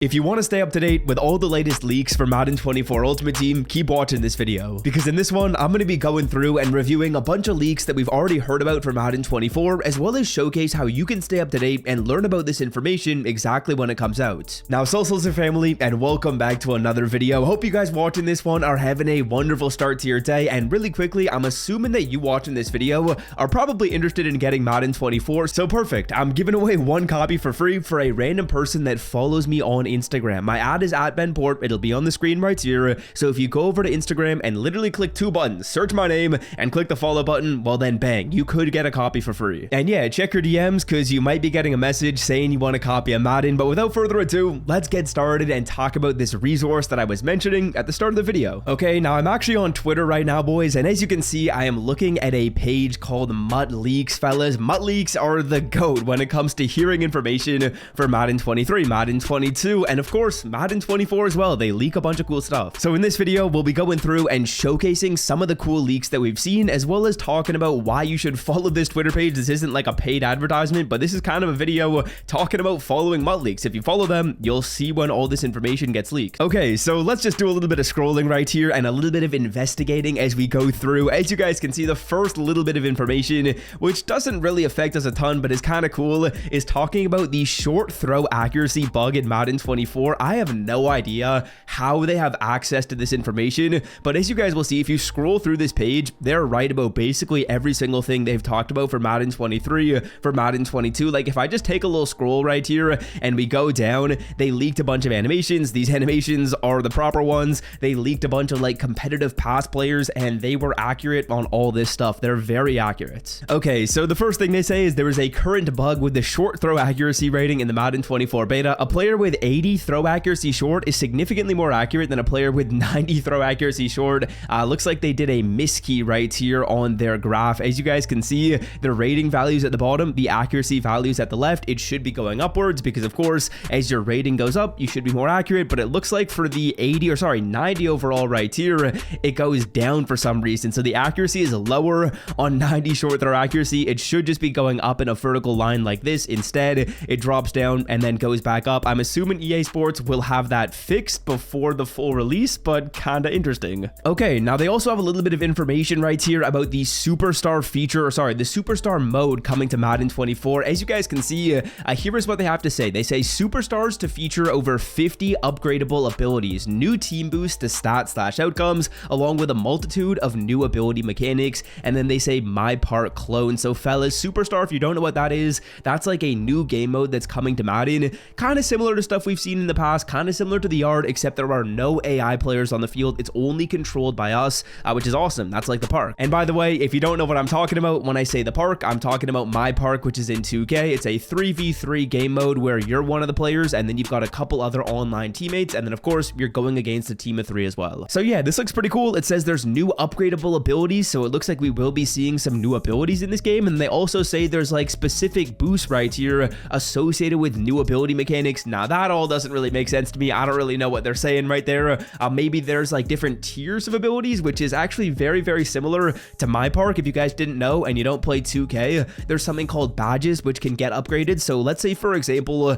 If you want to stay up to date with all the latest leaks for Madden 24 Ultimate Team, keep watching this video. Because in this one, I'm going to be going through and reviewing a bunch of leaks that we've already heard about for Madden 24, as well as showcase how you can stay up to date and learn about this information exactly when it comes out. Now, Salsa family, and welcome back to another video. Hope you guys watching this one are having a wonderful start to your day, and really quickly, I'm assuming that you watching this video are probably interested in getting Madden 24, so perfect. I'm giving away one copy for free for a random person that follows me on Instagram. My ad is at BenPort. It'll be on the screen right here. So if you go over to Instagram and literally click two buttons, search my name and click the follow button, well then bang, you could get a copy for free. And yeah, check your DMs because you might be getting a message saying you want a copy of Madden. But without further ado, let's get started and talk about this resource that I was mentioning at the start of the video. Okay, now I'm actually on Twitter right now, boys, and as you can see, I am looking at a page called Mutt Leaks, fellas. Mutt Leaks are the GOAT when it comes to hearing information for Madden 23, Madden 22, and of course, Madden 24 as well. They leak a bunch of cool stuff. So in this video, we'll be going through and showcasing some of the cool leaks that we've seen, as well as talking about why you should follow this Twitter page. This isn't like a paid advertisement, but this is kind of a video talking about following Mutt Leaks. If you follow them, you'll see when all this information gets leaked. Okay, so let's just do a little bit of scrolling right here and a little bit of investigating as we go through. As you guys can see, the first little bit of information, which doesn't really affect us a ton, but is kind of cool, is talking about the short throw accuracy bug in Madden 24. I have no idea how they have access to this information, but as you guys will see, if you scroll through this page, they're right about basically every single thing they've talked about for Madden 23, for Madden 22. Like if I just take a little scroll right here and we go down, they leaked a bunch of animations. These animations are the proper ones. They leaked a bunch of like competitive pass players and they were accurate on all this stuff. They're very accurate. Okay, so the first thing they say is there is a current bug with the short throw accuracy rating in the Madden 24 beta. A player with 80 throw accuracy short is significantly more accurate than a player with 90 throw accuracy short. Looks like they did a miskey right here on their graph. As you guys can see, the rating values at the bottom, the accuracy values at the left, it should be going upwards because of course, as your rating goes up, you should be more accurate, but it looks like for the 90 overall right here, it goes down for some reason. So the accuracy is lower on 90 short throw accuracy. It should just be going up in a vertical line like this. Instead, it drops down and then goes back up. I'm assuming EA Sports will have that fixed before the full release, but kinda interesting. Okay, now they also have a little bit of information right here about the superstar feature, or sorry, the superstar mode coming to Madden 24. As you guys can see, here is what they have to say. They say superstars to feature over 50 upgradable abilities, new team boosts to stats/outcomes, along with a multitude of new ability mechanics, and then they say my part clone. So fellas, superstar, if you don't know what that is, that's like a new game mode that's coming to Madden, kind of similar to stuff we've seen in the past, kind of similar to the yard, except there are no AI players on the field. It's only controlled by us, which is awesome. That's like the park. And by the way, if you don't know what I'm talking about when I say the park, I'm talking about my park, which is in 2K. It's a 3v3 game mode where you're one of the players and then you've got a couple other online teammates, and then of course you're going against a team of 3 as well. So yeah, this looks pretty cool. It says there's new upgradable abilities, so it looks like we will be seeing some new abilities in this game, and they also say there's like specific boosts right here associated with new ability mechanics. Now that all doesn't really make sense to me. I don't really know what they're saying right there. Maybe there's like different tiers of abilities, which is actually very, very similar to my park. If you guys didn't know and you don't play 2K, there's something called badges which can get upgraded. So let's say, for example,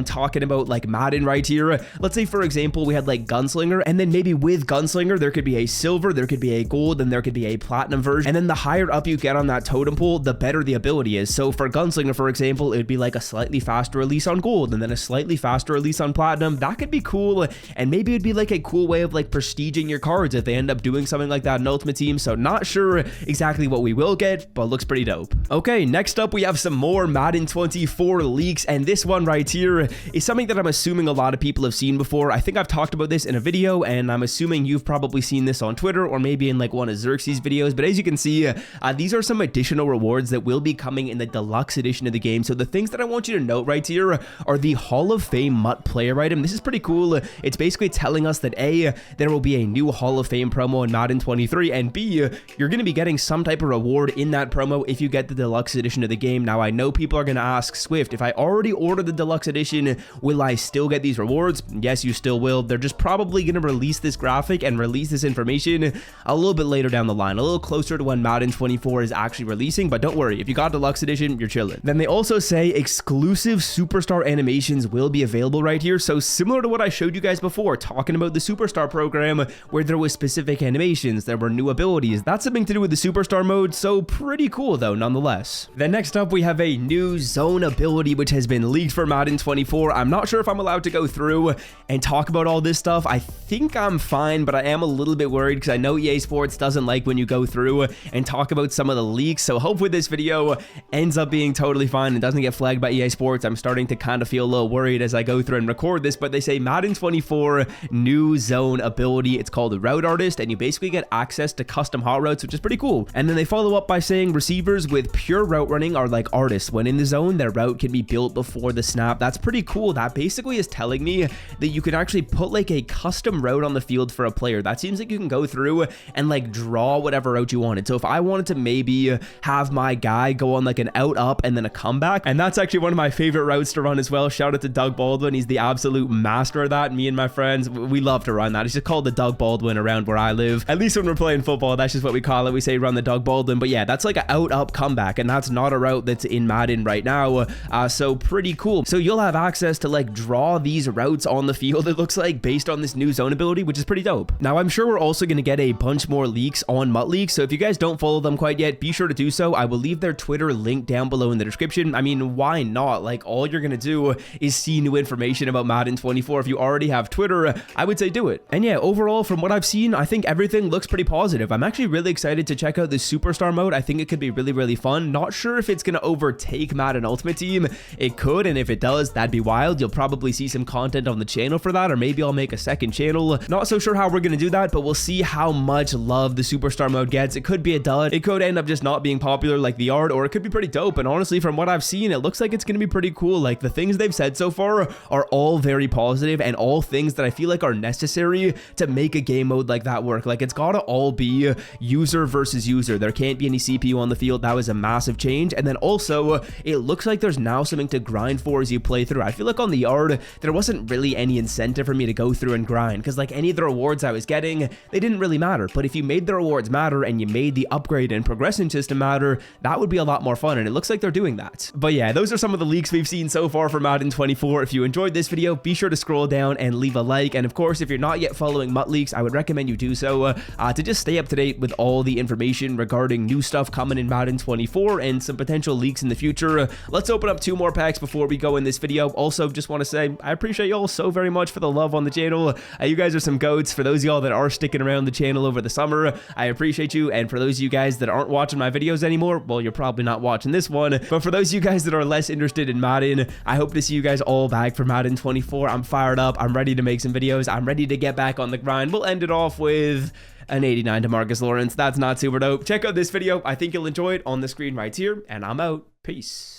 talking about like Madden right here, let's say for example we had like Gunslinger, and then maybe with Gunslinger there could be a silver, there could be a gold, and there could be a platinum version, and then the higher up you get on that totem pole, the better the ability is. So for Gunslinger, for example, it'd be like a slightly faster release on gold and then a slightly faster release on platinum. That could be cool, and maybe it'd be like a cool way of like prestiging your cards if they end up doing something like that in Ultimate Team. So not sure exactly what we will get, but looks pretty dope. Okay, next up we have some more Madden 24 leaks, and this one right here is something that I'm assuming a lot of people have seen before. I think I've talked about this in a video, and I'm assuming you've probably seen this on Twitter or maybe in like one of Xerxes' videos, but as you can see, these are some additional rewards that will be coming in the deluxe edition of the game. So the things that I want you to note right here are the Hall of Fame Mutt player item. This is pretty cool. It's basically telling us that A, there will be a new Hall of Fame promo in Madden 23, and B, you're going to be getting some type of reward in that promo if you get the deluxe edition of the game. Now, I know people are going to ask, Swift, if I already ordered the deluxe edition, will I still get these rewards? Yes, you still will. They're just probably going to release this graphic and release this information a little bit later down the line, a little closer to when Madden 24 is actually releasing, but don't worry, if you got deluxe edition, you're chilling. Then they also say exclusive superstar animations will be available symbol right here. So similar to what I showed you guys before, talking about the Superstar program, where there was specific animations, there were new abilities. That's something to do with the Superstar mode, so pretty cool though, nonetheless. Then next up, we have a new zone ability, which has been leaked for Madden 24. I'm not sure if I'm allowed to go through and talk about all this stuff. I think I'm fine, but I am a little bit worried because I know EA Sports doesn't like when you go through and talk about some of the leaks. So hopefully this video ends up being totally fine and doesn't get flagged by EA Sports. I'm starting to kind of feel a little worried as I go through and record this, but they say Madden 24 new zone ability. It's called Route Artist, and you basically get access to custom hot routes, which is pretty cool. And then they follow up by saying receivers with pure route running are like artists. When in the zone, their route can be built before the snap. That's pretty cool. That basically is telling me that you can actually put like a custom route on the field for a player. That seems like you can go through and like draw whatever route you wanted. So if I wanted to maybe have my guy go on like an out up and then a comeback, and that's actually one of my favorite routes to run as well. Shout out to Doug Baldwin. He's the absolute master of that. Me and my friends, we love to run that. It's just called the Doug Baldwin around where I live. At least when we're playing football, that's just what we call it. We say run the Doug Baldwin. But yeah, that's like an out up comeback, and that's not a route that's in Madden right now. So pretty cool. So you'll have access to like draw these routes on the field, it looks like, based on this new zone ability, which is pretty dope. Now I'm sure we're also going to get a bunch more leaks on Mutt Leaks, so if you guys don't follow them quite yet, be sure to do so. I will leave their Twitter link down below in the description. I mean, why not? Like, all you're going to do is see new information about Madden 24. If you already have Twitter, I would say do it. And yeah, overall, from what I've seen, I think everything looks pretty positive. I'm actually really excited to check out the Superstar mode. I think it could be really, really fun. Not sure if it's going to overtake Madden Ultimate Team. It could, and if it does, that'd be wild. You'll probably see some content on the channel for that, or maybe I'll make a second channel. Not so sure how we're going to do that, but we'll see how much love the Superstar mode gets. It could be a dud. It could end up just not being popular like the art, or it could be pretty dope. And honestly, from what I've seen, it looks like it's going to be pretty cool. Like, the things they've said so far are all very positive and all things that I feel like are necessary to make a game mode like that work. Like, it's got to all be user versus user. There can't be any CPU on the field. That was a massive change. And then also, it looks like there's now something to grind for as you play through. I feel like on the art, there wasn't really any incentive for me to go through and grind, because like any of the rewards I was getting, they didn't really matter. But if you made the rewards matter and you made the upgrade and progression system matter, that would be a lot more fun, and it looks like they're doing that. But yeah, those are some of the leaks we've seen so far for Madden 24. If you enjoyed this video, be sure to scroll down and leave a like. And of course, if you're not yet following Mutt Leaks, I would recommend you do so to just stay up to date with all the information regarding new stuff coming in Madden 24 and some potential leaks in the future. Let's open up 2 more packs before we go in this video. Also, just want to say I appreciate y'all so very much for the love on the channel. You guys are some goats. For those of y'all that are sticking around the channel over the summer, I appreciate you. And for those of you guys that aren't watching my videos anymore, well, you're probably not watching this one. But for those of you guys that are less interested in Madden, I hope to see you guys all back for Madden 24. I'm fired up. I'm ready to make some videos. I'm ready to get back on the grind. We'll end it off with an 89 to Marcus Lawrence. That's not super dope. Check out this video. I think you'll enjoy it on the screen right here. And I'm out. Peace.